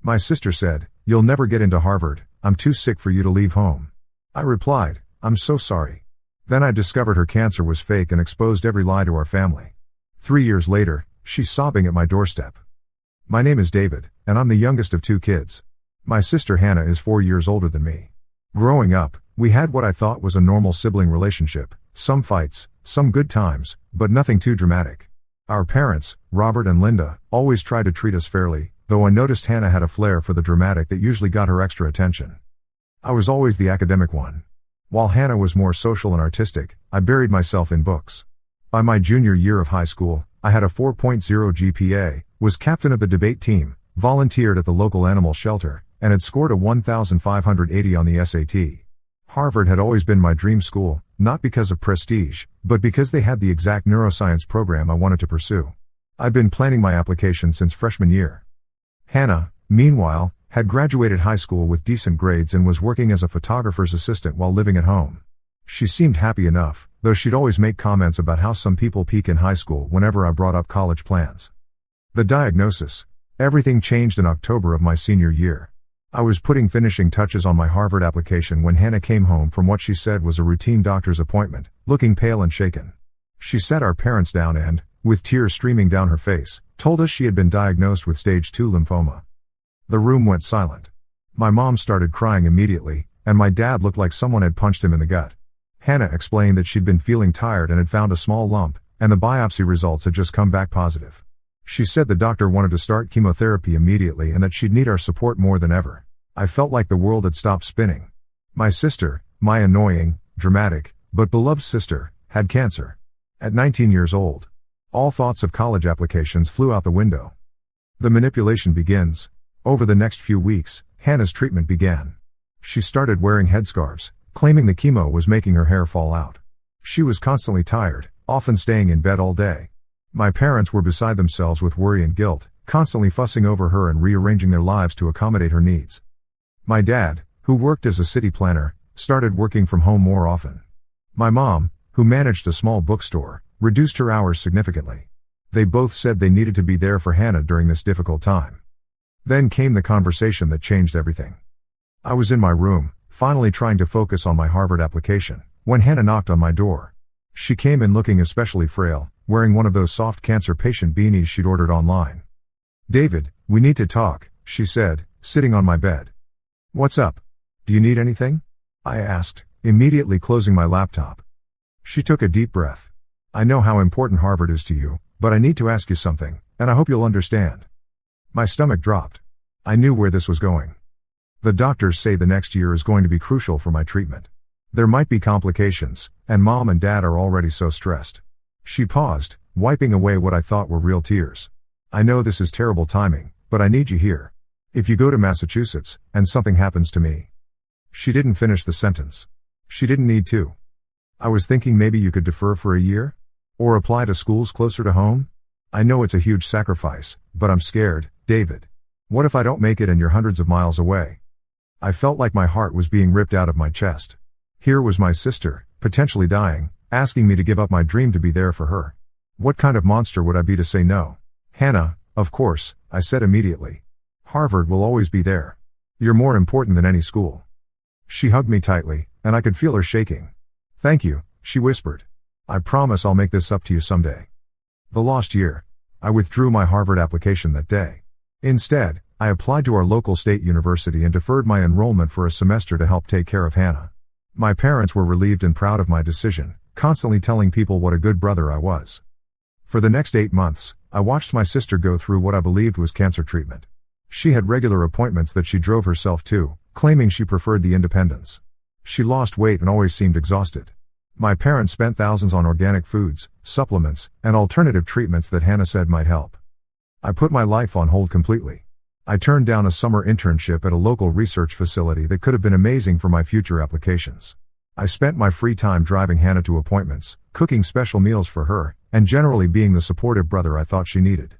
My sister said, "You'll never get into Harvard, I'm too sick for you to leave home." I replied, "I'm so sorry." Then I discovered her cancer was fake and exposed every lie to our family. 3 years later, she's sobbing at my doorstep. My name is David, and I'm the youngest of 2 kids. My sister Hannah is 4 years older than me. Growing up, we had what I thought was a normal sibling relationship, some fights, some good times, but nothing too dramatic. Our parents, Robert and Linda, always tried to treat us fairly, though I noticed Hannah had a flair for the dramatic that usually got her extra attention. I was always the academic one. While Hannah was more social and artistic, I buried myself in books. By my junior year of high school, I had a 4.0 GPA, was captain of the debate team, volunteered at the local animal shelter, and had scored a 1,580 on the SAT. Harvard had always been my dream school, not because of prestige, but because they had the exact neuroscience program I wanted to pursue. I'd been planning my application since freshman year. Hannah, meanwhile, had graduated high school with decent grades and was working as a photographer's assistant while living at home. She seemed happy enough, though she'd always make comments about how some people peak in high school whenever I brought up college plans. The diagnosis. Everything changed in October of my senior year. I was putting finishing touches on my Harvard application when Hannah came home from what she said was a routine doctor's appointment, looking pale and shaken. She sat our parents down and, with tears streaming down her face, told us she had been diagnosed with stage 2 lymphoma. The room went silent. My mom started crying immediately, and my dad looked like someone had punched him in the gut. Hannah explained that she'd been feeling tired and had found a small lump, and the biopsy results had just come back positive. She said the doctor wanted to start chemotherapy immediately and that she'd need our support more than ever. I felt like the world had stopped spinning. My sister, my annoying, dramatic, but beloved sister, had cancer. At 19 years old. All thoughts of college applications flew out the window. The manipulation begins. Over the next few weeks, Hannah's treatment began. She started wearing headscarves, claiming the chemo was making her hair fall out. She was constantly tired, often staying in bed all day. My parents were beside themselves with worry and guilt, constantly fussing over her and rearranging their lives to accommodate her needs. My dad, who worked as a city planner, started working from home more often. My mom, who managed a small bookstore, reduced her hours significantly. They both said they needed to be there for Hannah during this difficult time. Then came the conversation that changed everything. I was in my room, finally trying to focus on my Harvard application, when Hannah knocked on my door. She came in looking especially frail, wearing one of those soft cancer patient beanies she'd ordered online. "David, we need to talk," she said, sitting on my bed. "What's up? Do you need anything?" I asked, immediately closing my laptop. She took a deep breath. "I know how important Harvard is to you, but I need to ask you something, and I hope you'll understand." My stomach dropped. I knew where this was going. The doctors say the next year is going to be crucial for my treatment. There might be complications, and Mom and Dad are already so stressed. She paused, wiping away what I thought were real tears. "I know this is terrible timing, but I need you here. If you go to Massachusetts, and something happens to me." She didn't finish the sentence. She didn't need to. "I was thinking maybe you could defer for a year? Or apply to schools closer to home? I know it's a huge sacrifice, but I'm scared, David. What if I don't make it and you're hundreds of miles away?" I felt like my heart was being ripped out of my chest. Here was my sister, potentially dying, asking me to give up my dream to be there for her. What kind of monster would I be to say no? "Hannah, of course," I said immediately. "Harvard will always be there. You're more important than any school." She hugged me tightly, and I could feel her shaking. "Thank you," she whispered. "I promise I'll make this up to you someday." The lost year. I withdrew my Harvard application that day. Instead, I applied to our local state university and deferred my enrollment for a semester to help take care of Hannah. My parents were relieved and proud of my decision, constantly telling people what a good brother I was. For the next 8 months, I watched my sister go through what I believed was cancer treatment. She had regular appointments that she drove herself to, claiming she preferred the independence. She lost weight and always seemed exhausted. My parents spent thousands on organic foods, supplements, and alternative treatments that Hannah said might help. I put my life on hold completely. I turned down a summer internship at a local research facility that could have been amazing for my future applications. I spent my free time driving Hannah to appointments, cooking special meals for her, and generally being the supportive brother I thought she needed.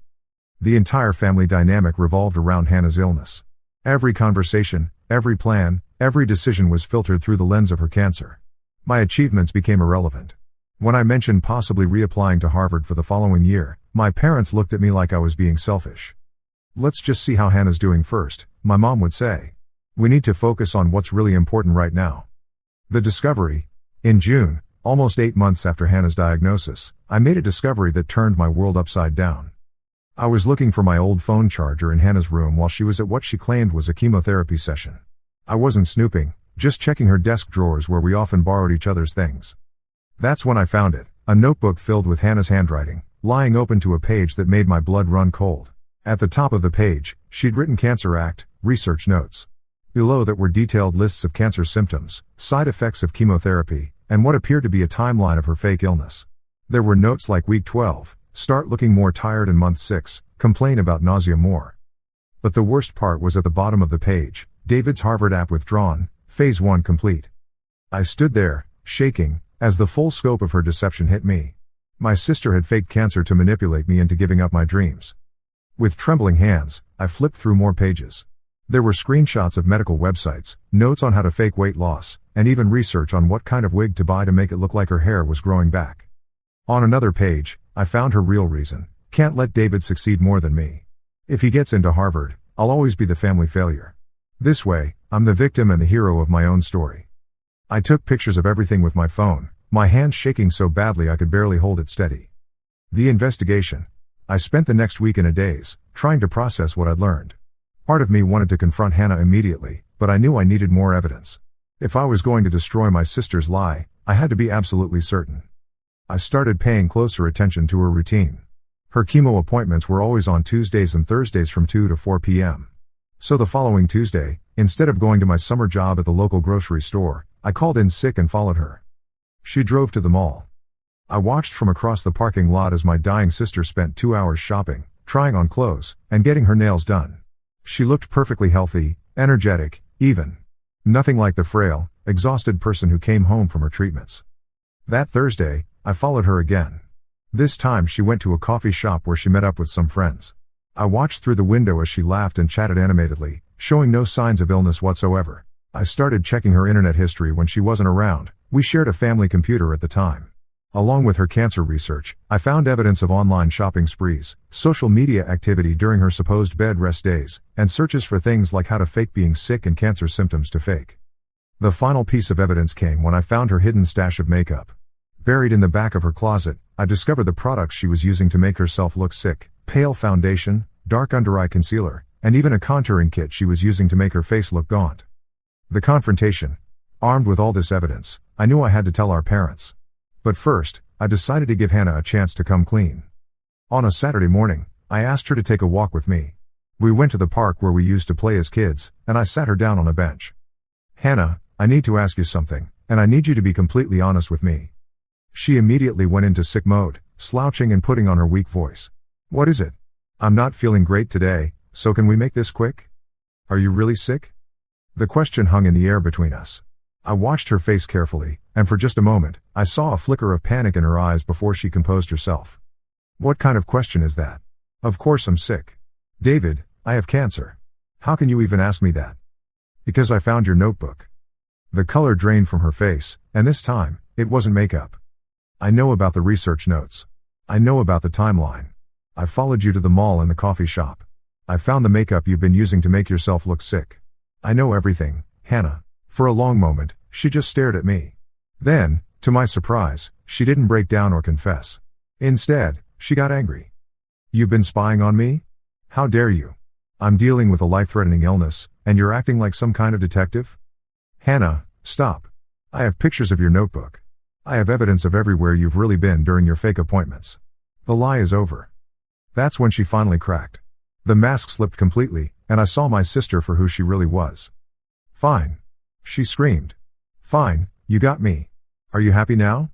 The entire family dynamic revolved around Hannah's illness. Every conversation, every plan, every decision was filtered through the lens of her cancer. My achievements became irrelevant. When I mentioned possibly reapplying to Harvard for the following year, my parents looked at me like I was being selfish. Let's just see how Hannah's doing first, my mom would say. We need to focus on what's really important right now. The discovery. In June, almost 8 months after Hannah's diagnosis, I made a discovery that turned my world upside down. I was looking for my old phone charger in Hannah's room while she was at what she claimed was a chemotherapy session. I wasn't snooping, just checking her desk drawers where we often borrowed each other's things. That's when I found it, a notebook filled with Hannah's handwriting, lying open to a page that made my blood run cold. At the top of the page, she'd written Cancer Act, research notes. Below that were detailed lists of cancer symptoms, side effects of chemotherapy, and what appeared to be a timeline of her fake illness. There were notes like week 12, start looking more tired, and month 6, complain about nausea more. But the worst part was at the bottom of the page, David's Harvard app withdrawn, phase 1 complete. I stood there, shaking, as the full scope of her deception hit me. My sister had faked cancer to manipulate me into giving up my dreams. With trembling hands, I flipped through more pages. There were screenshots of medical websites, notes on how to fake weight loss, and even research on what kind of wig to buy to make it look like her hair was growing back. On another page, I found her real reason: can't let David succeed more than me. If he gets into Harvard, I'll always be the family failure. This way, I'm the victim and the hero of my own story. I took pictures of everything with my phone, my hands shaking so badly I could barely hold it steady. The investigation. I spent the next week in a daze, trying to process what I'd learned. Part of me wanted to confront Hannah immediately, but I knew I needed more evidence. If I was going to destroy my sister's lie, I had to be absolutely certain. I started paying closer attention to her routine. Her chemo appointments were always on Tuesdays and Thursdays from 2 to 4 p.m. So the following Tuesday, instead of going to my summer job at the local grocery store, I called in sick and followed her. She drove to the mall. I watched from across the parking lot as my dying sister spent 2 hours shopping, trying on clothes, and getting her nails done. She looked perfectly healthy, energetic, even. Nothing like the frail, exhausted person who came home from her treatments. That Thursday, I followed her again. This time she went to a coffee shop where she met up with some friends. I watched through the window as she laughed and chatted animatedly, showing no signs of illness whatsoever. I started checking her internet history when she wasn't around. We shared a family computer at the time. Along with her cancer research, I found evidence of online shopping sprees, social media activity during her supposed bed rest days, and searches for things like how to fake being sick and cancer symptoms to fake. The final piece of evidence came when I found her hidden stash of makeup. Buried in the back of her closet, I discovered the products she was using to make herself look sick: pale foundation, dark under-eye concealer, and even a contouring kit she was using to make her face look gaunt. The confrontation. Armed with all this evidence, I knew I had to tell our parents. But first, I decided to give Hannah a chance to come clean. On a Saturday morning, I asked her to take a walk with me. We went to the park where we used to play as kids, and I sat her down on a bench. "Hannah, I need to ask you something, and I need you to be completely honest with me." She immediately went into sick mode, slouching and putting on her weak voice. "What is it?" "I'm not feeling great today, so can we make this quick?" "Are you really sick?" The question hung in the air between us. I watched her face carefully, and for just a moment, I saw a flicker of panic in her eyes before she composed herself. "What kind of question is that?" "Of course I'm sick. David, I have cancer." "How can you even ask me that?" "Because I found your notebook." The color drained from her face, and this time, it wasn't makeup. "I know about the research notes. I know about the timeline. I followed you to the mall and the coffee shop. I found the makeup you've been using to make yourself look sick. I know everything, Hannah." For a long moment, she just stared at me. Then, to my surprise, she didn't break down or confess. Instead, she got angry. "You've been spying on me? How dare you? I'm dealing with a life-threatening illness, and you're acting like some kind of detective?" "Hannah, stop. I have pictures of your notebook. I have evidence of everywhere you've really been during your fake appointments. The lie is over." That's when she finally cracked. The mask slipped completely, and I saw my sister for who she really was. "Fine," she screamed. "Fine, you got me. Are you happy now?"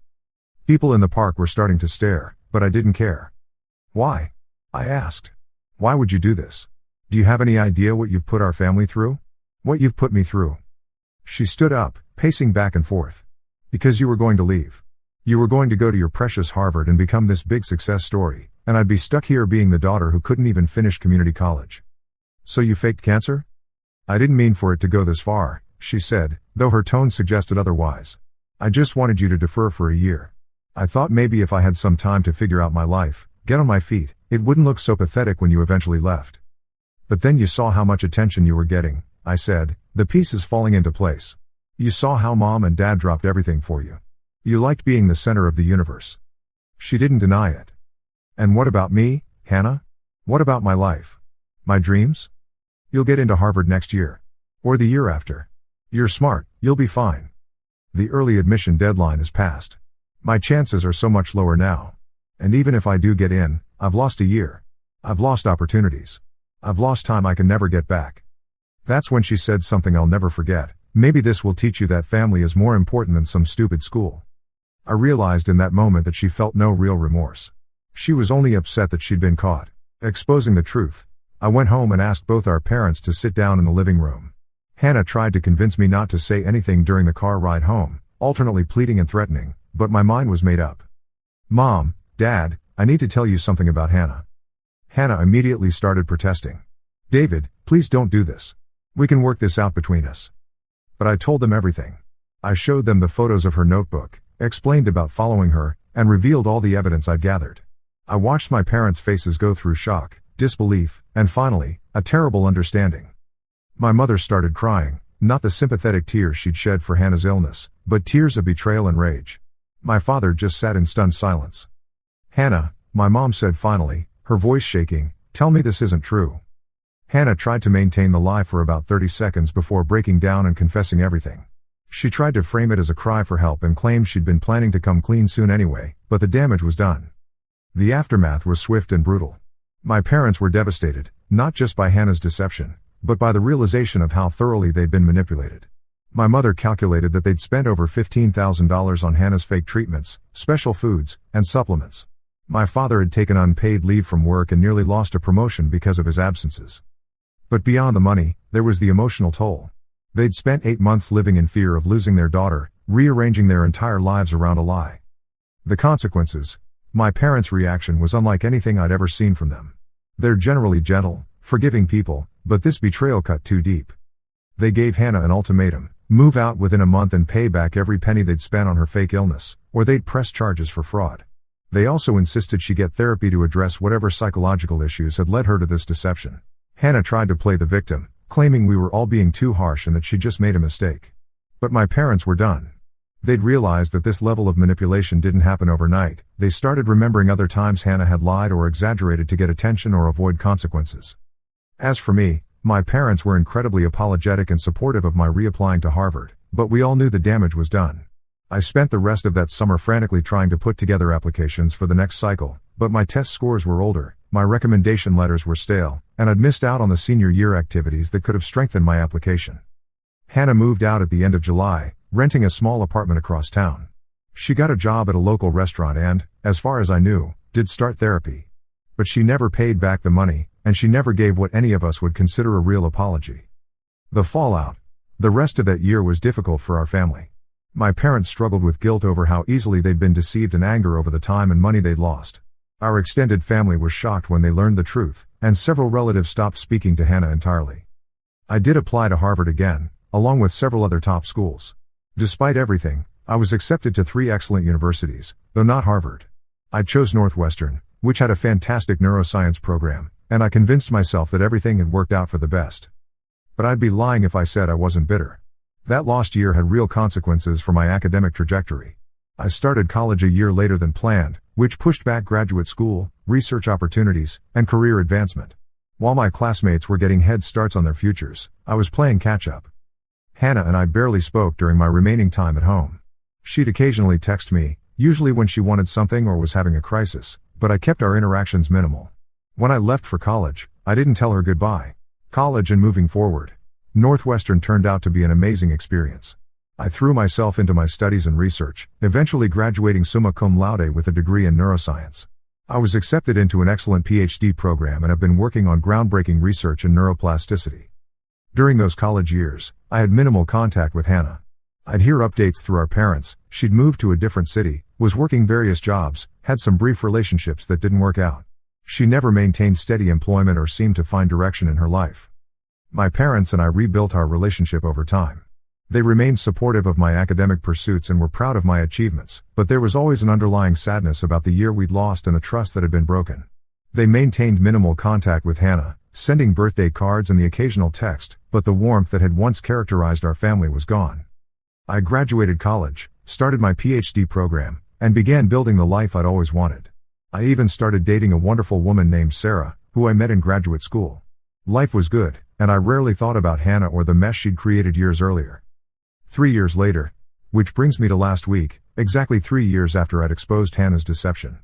People in the park were starting to stare, but I didn't care. "Why?" I asked. "Why would you do this? Do you have any idea what you've put our family through? What you've put me through?" She stood up, pacing back and forth. "Because you were going to leave. You were going to go to your precious Harvard and become this big success story, and I'd be stuck here being the daughter who couldn't even finish community college. So you faked cancer?" "I didn't mean for it to go this far," she said, though her tone suggested otherwise. "I just wanted you to defer for a year. I thought maybe if I had some time to figure out my life, get on my feet, it wouldn't look so pathetic when you eventually left." But then you saw how much attention you were getting, I said, the pieces falling into place. You saw how mom and dad dropped everything for you. You liked being the center of the universe. She didn't deny it. And what about me, Hannah? What about my life? My dreams? You'll get into Harvard next year. Or the year after. You're smart, you'll be fine. The early admission deadline is passed. My chances are so much lower now. And even if I do get in, I've lost a year. I've lost opportunities. I've lost time I can never get back. That's when she said something I'll never forget. Maybe this will teach you that family is more important than some stupid school. I realized in that moment that she felt no real remorse. She was only upset that she'd been caught exposing the truth. I went home and asked both our parents to sit down in the living room. Hannah tried to convince me not to say anything during the car ride home, alternately pleading and threatening, but my mind was made up. Mom, Dad, I need to tell you something about Hannah. Hannah immediately started protesting. David, please don't do this. We can work this out between us. But I told them everything. I showed them the photos of her notebook, explained about following her, and revealed all the evidence I'd gathered. I watched my parents' faces go through shock, disbelief, and finally, a terrible understanding. My mother started crying, not the sympathetic tears she'd shed for Hannah's illness, but tears of betrayal and rage. My father just sat in stunned silence. Hannah, my mom said finally, her voice shaking, tell me this isn't true. Hannah tried to maintain the lie for about 30 seconds before breaking down and confessing everything. She tried to frame it as a cry for help and claimed she'd been planning to come clean soon anyway, but the damage was done. The aftermath was swift and brutal. My parents were devastated, not just by Hannah's deception, but by the realization of how thoroughly they'd been manipulated. My mother calculated that they'd spent over $15,000 on Hannah's fake treatments, special foods, and supplements. My father had taken unpaid leave from work and nearly lost a promotion because of his absences. But beyond the money, there was the emotional toll. They'd spent 8 months living in fear of losing their daughter, rearranging their entire lives around a lie. The consequences. My parents' reaction was unlike anything I'd ever seen from them. They're generally gentle, forgiving people, but this betrayal cut too deep. They gave Hannah an ultimatum: move out within a month and pay back every penny they'd spent on her fake illness, or they'd press charges for fraud. They also insisted she get therapy to address whatever psychological issues had led her to this deception. Hannah tried to play the victim, claiming we were all being too harsh and that she just made a mistake. But my parents were done. They'd realized that this level of manipulation didn't happen overnight. They started remembering other times Hannah had lied or exaggerated to get attention or avoid consequences. As for me, my parents were incredibly apologetic and supportive of my reapplying to Harvard, but we all knew the damage was done. I spent the rest of that summer frantically trying to put together applications for the next cycle, but my test scores were older, my recommendation letters were stale, and I'd missed out on the senior year activities that could have strengthened my application. Hannah moved out at the end of July, renting a small apartment across town. She got a job at a local restaurant and, as far as I knew, did start therapy. But she never paid back the money, and she never gave what any of us would consider a real apology. The fallout. The rest of that year was difficult for our family. My parents struggled with guilt over how easily they'd been deceived and anger over the time and money they'd lost. Our extended family was shocked when they learned the truth, and several relatives stopped speaking to Hannah entirely. I did apply to Harvard again, along with several other top schools. Despite everything, I was accepted to 3 excellent universities, though not Harvard. I chose Northwestern, which had a fantastic neuroscience program, and I convinced myself that everything had worked out for the best. But I'd be lying if I said I wasn't bitter. That lost year had real consequences for my academic trajectory. I started college a year later than planned, which pushed back graduate school, research opportunities, and career advancement. While my classmates were getting head starts on their futures, I was playing catch-up. Hannah and I barely spoke during my remaining time at home. She'd occasionally text me, usually when she wanted something or was having a crisis, but I kept our interactions minimal. When I left for college, I didn't tell her goodbye. College and moving forward. Northwestern turned out to be an amazing experience. I threw myself into my studies and research, eventually graduating summa cum laude with a degree in neuroscience. I was accepted into an excellent PhD program and have been working on groundbreaking research in neuroplasticity. During those college years, I had minimal contact with Hannah. I'd hear updates through our parents. She'd moved to a different city, was working various jobs, had some brief relationships that didn't work out. She never maintained steady employment or seemed to find direction in her life. My parents and I rebuilt our relationship over time. They remained supportive of my academic pursuits and were proud of my achievements, but there was always an underlying sadness about the year we'd lost and the trust that had been broken. They maintained minimal contact with Hannah, sending birthday cards and the occasional text, but the warmth that had once characterized our family was gone. I graduated college, started my PhD program, and began building the life I'd always wanted. I even started dating a wonderful woman named Sarah, who I met in graduate school. Life was good, and I rarely thought about Hannah or the mess she'd created years earlier. 3 years later, which brings me to last week, exactly 3 years after I'd exposed Hannah's deception.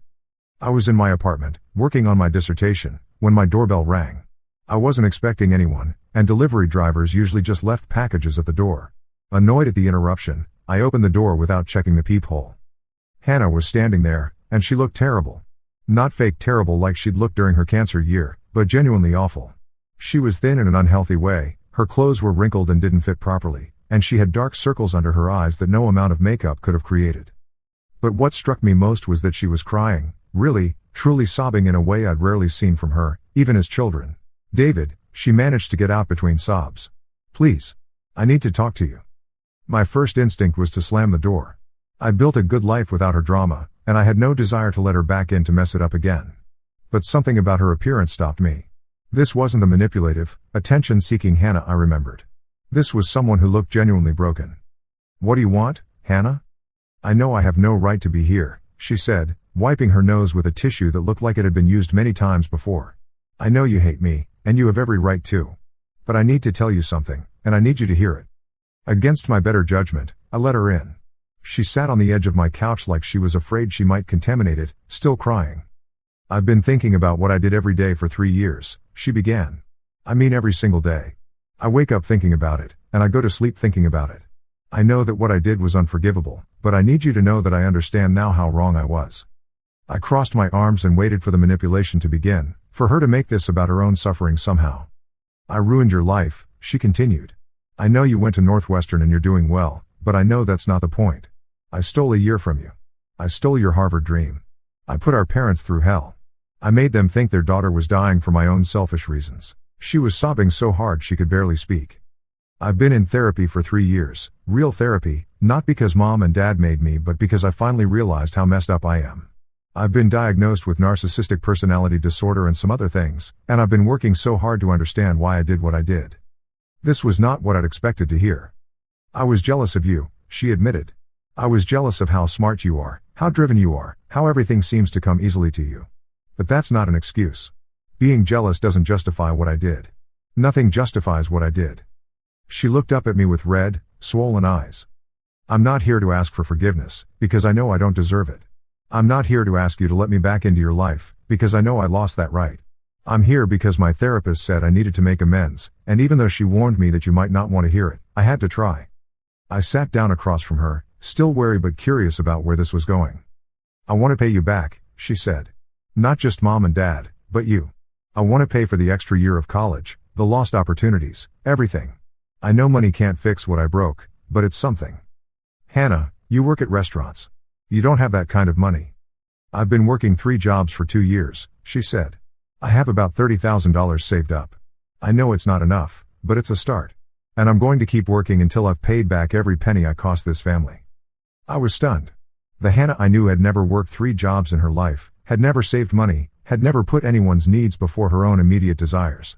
I was in my apartment, working on my dissertation, when my doorbell rang. I wasn't expecting anyone, and delivery drivers usually just left packages at the door. Annoyed at the interruption, I opened the door without checking the peephole. Hannah was standing there, and she looked terrible. Not fake terrible like she'd looked during her cancer year, but genuinely awful. She was thin in an unhealthy way, her clothes were wrinkled and didn't fit properly, and she had dark circles under her eyes that no amount of makeup could have created. But what struck me most was that she was crying, really, truly sobbing in a way I'd rarely seen from her, even as children. "David," she managed to get out between sobs. "Please. I need to talk to you." My first instinct was to slam the door. I built a good life without her drama, and I had no desire to let her back in to mess it up again. But something about her appearance stopped me. This wasn't the manipulative, attention-seeking Hannah I remembered. This was someone who looked genuinely broken. "What do you want, Hannah?" "I know I have no right to be here," she said, wiping her nose with a tissue that looked like it had been used many times before. "I know you hate me, and you have every right to. But I need to tell you something, and I need you to hear it." Against my better judgment, I let her in. She sat on the edge of my couch like she was afraid she might contaminate it, still crying. "I've been thinking about what I did every day for 3 years, she began. "I mean every single day. I wake up thinking about it, and I go to sleep thinking about it. I know that what I did was unforgivable, but I need you to know that I understand now how wrong I was." I crossed my arms and waited for the manipulation to begin, for her to make this about her own suffering somehow. "I ruined your life," she continued. "I know you went to Northwestern and you're doing well, but I know that's not the point. I stole a year from you. I stole your Harvard dream. I put our parents through hell. I made them think their daughter was dying for my own selfish reasons." She was sobbing so hard she could barely speak. "I've been in therapy for 3 years, real therapy, not because mom and dad made me but because I finally realized how messed up I am. I've been diagnosed with narcissistic personality disorder and some other things, and I've been working so hard to understand why I did what I did." This was not what I'd expected to hear. "I was jealous of you," she admitted. "I was jealous of how smart you are, how driven you are, how everything seems to come easily to you. But that's not an excuse. Being jealous doesn't justify what I did. Nothing justifies what I did." She looked up at me with red, swollen eyes. "I'm not here to ask for forgiveness, because I know I don't deserve it. I'm not here to ask you to let me back into your life, because I know I lost that right. I'm here because my therapist said I needed to make amends, and even though she warned me that you might not want to hear it, I had to try." I sat down across from her, still wary but curious about where this was going. "I want to pay you back," she said. "Not just mom and dad, but you. I want to pay for the extra year of college, the lost opportunities, everything. I know money can't fix what I broke, but it's something. Hannah, you work at restaurants. You don't have that kind of money." "I've been working 3 jobs for 2 years, she said. "I have about $30,000 saved up. I know it's not enough, but it's a start. And I'm going to keep working until I've paid back every penny I cost this family." I was stunned. The Hannah I knew had never worked 3 jobs in her life, had never saved money, had never put anyone's needs before her own immediate desires.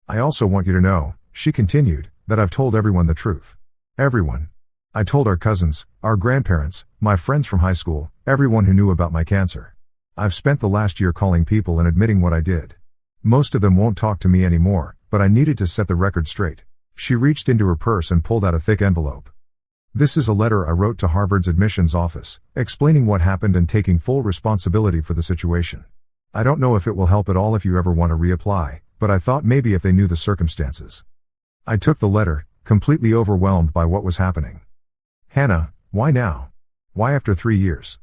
"I also want you to know," she continued, "that I've told everyone the truth. Everyone. I told our cousins, our grandparents, my friends from high school, everyone who knew about my cancer. I've spent the last year calling people and admitting what I did. Most of them won't talk to me anymore, but I needed to set the record straight." She reached into her purse and pulled out a thick envelope. "This is a letter I wrote to Harvard's admissions office, explaining what happened and taking full responsibility for the situation. I don't know if it will help at all if you ever want to reapply, but I thought maybe if they knew the circumstances." I took the letter, completely overwhelmed by what was happening. "Hannah, why now? Why after 3 years?"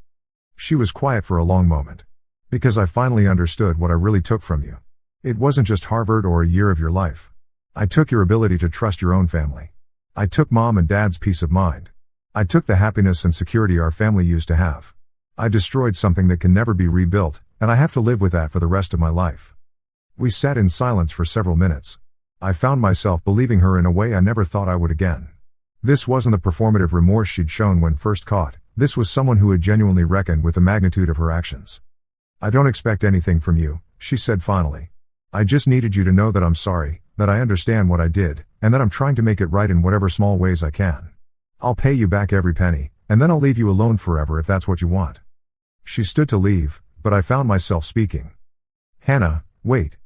She was quiet for a long moment. "Because I finally understood what I really took from you. It wasn't just Harvard or a year of your life. I took your ability to trust your own family. I took mom and dad's peace of mind. I took the happiness and security our family used to have. I destroyed something that can never be rebuilt, and I have to live with that for the rest of my life." We sat in silence for several minutes. I found myself believing her in a way I never thought I would again. This wasn't the performative remorse she'd shown when first caught, this was someone who had genuinely reckoned with the magnitude of her actions. "I don't expect anything from you," she said finally. I just needed you to know that I'm sorry, that I understand what I did, and that I'm trying to make it right in whatever small ways I can. I'll pay you back every penny, and then I'll leave you alone forever if that's what you want." She stood to leave, but I found myself speaking. "Hannah, wait."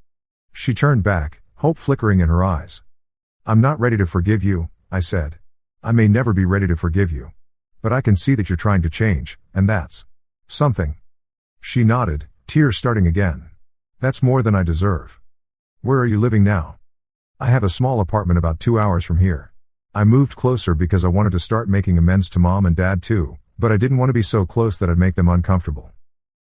She turned back, hope flickering in her eyes. "I'm not ready to forgive you," I said. "I may never be ready to forgive you. But I can see that you're trying to change, and that's something." She nodded, tears starting again. "That's more than I deserve. Where are you living now?" "I have a small apartment about 2 hours from here. I moved closer because I wanted to start making amends to Mom and Dad too, but I didn't want to be so close that I'd make them uncomfortable."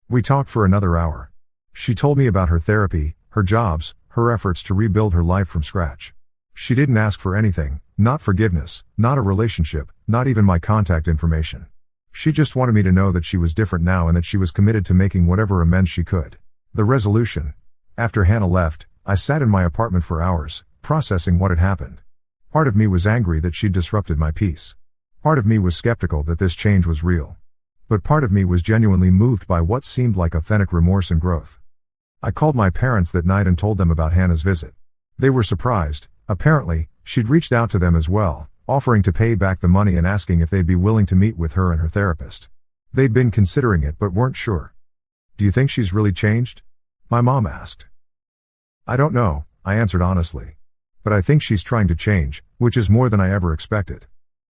We talked for another hour. She told me about her therapy, her jobs, her efforts to rebuild her life from scratch. She didn't ask for anything, not forgiveness, not a relationship, not even my contact information. She just wanted me to know that she was different now and that she was committed to making whatever amends she could. The resolution. After Hannah left, I sat in my apartment for hours, processing what had happened. Part of me was angry that she'd disrupted my peace. Part of me was skeptical that this change was real. But part of me was genuinely moved by what seemed like authentic remorse and growth. I called my parents that night and told them about Hannah's visit. They were surprised. Apparently, she'd reached out to them as well, offering to pay back the money and asking if they'd be willing to meet with her and her therapist. They'd been considering it but weren't sure. "Do you think she's really changed?" my mom asked. "I don't know," I answered honestly. "But I think she's trying to change, which is more than I ever expected."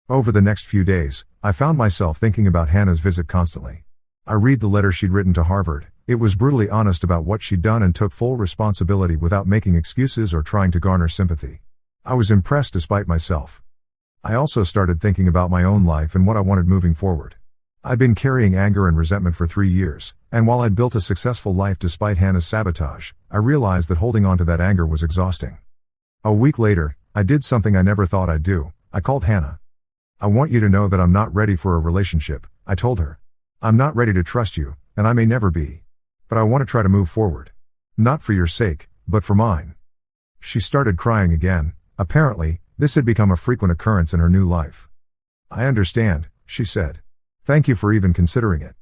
Over the next few days, I found myself thinking about Hannah's visit constantly. I read the letter she'd written to Harvard. It was brutally honest about what she'd done and took full responsibility without making excuses or trying to garner sympathy. I was impressed despite myself. I also started thinking about my own life and what I wanted moving forward. I'd been carrying anger and resentment for 3 years, and while I'd built a successful life despite Hannah's sabotage, I realized that holding on to that anger was exhausting. A week later, I did something I never thought I'd do. I called Hannah. "I want you to know that I'm not ready for a relationship," I told her. "I'm not ready to trust you, and I may never be. But I want to try to move forward. Not for your sake, but for mine." She started crying again. Apparently, this had become a frequent occurrence in her new life. "I understand," she said. "Thank you for even considering it.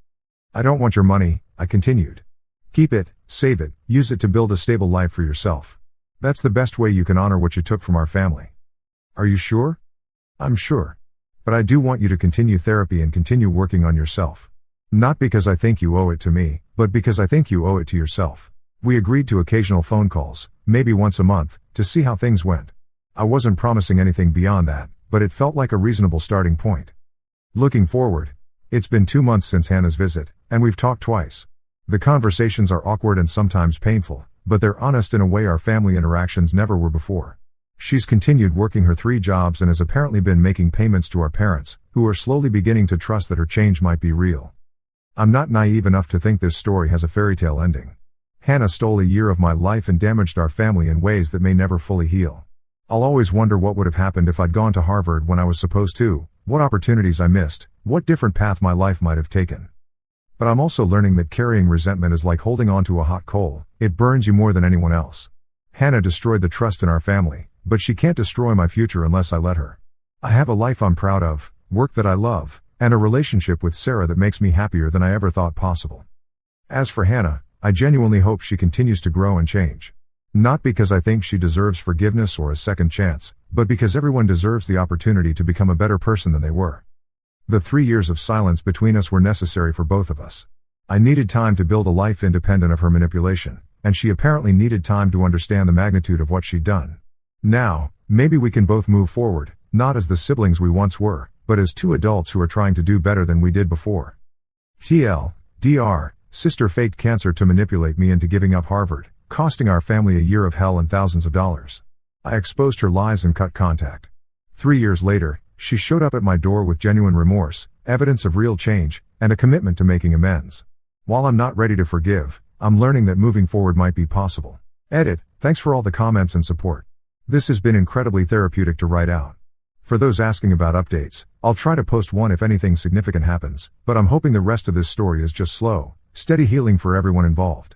I don't want your money," I continued. "Keep it, save it, use it to build a stable life for yourself. That's the best way you can honor what you took from our family." "Are you sure?" "I'm sure. But I do want you to continue therapy and continue working on yourself. Not because I think you owe it to me, but because I think you owe it to yourself." We agreed to occasional phone calls, maybe once a month, to see how things went. I wasn't promising anything beyond that, but it felt like a reasonable starting point. Looking forward. It's been 2 months since Hannah's visit, and we've talked twice. The conversations are awkward and sometimes painful, but they're honest in a way our family interactions never were before. She's continued working her 3 jobs and has apparently been making payments to our parents, who are slowly beginning to trust that her change might be real. I'm not naive enough to think this story has a fairy tale ending. Hannah stole a year of my life and damaged our family in ways that may never fully heal. I'll always wonder what would have happened if I'd gone to Harvard when I was supposed to, what opportunities I missed, what different path my life might have taken. But I'm also learning that carrying resentment is like holding on to a hot coal. It burns you more than anyone else. Hannah destroyed the trust in our family, but she can't destroy my future unless I let her. I have a life I'm proud of, work that I love, and a relationship with Sarah that makes me happier than I ever thought possible. As for Hannah, I genuinely hope she continues to grow and change. Not because I think she deserves forgiveness or a second chance, but because everyone deserves the opportunity to become a better person than they were. The 3 years of silence between us were necessary for both of us. I needed time to build a life independent of her manipulation, and she apparently needed time to understand the magnitude of what she'd done. Now, maybe we can both move forward, not as the siblings we once were, but as 2 adults who are trying to do better than we did before. TLDR, sister faked cancer to manipulate me into giving up Harvard, costing our family a year of hell and thousands of dollars. I exposed her lies and cut contact. 3 years later, she showed up at my door with genuine remorse, evidence of real change, and a commitment to making amends. While I'm not ready to forgive, I'm learning that moving forward might be possible. Edit, thanks for all the comments and support. This has been incredibly therapeutic to write out. For those asking about updates, I'll try to post one if anything significant happens, but I'm hoping the rest of this story is just slow, steady healing for everyone involved.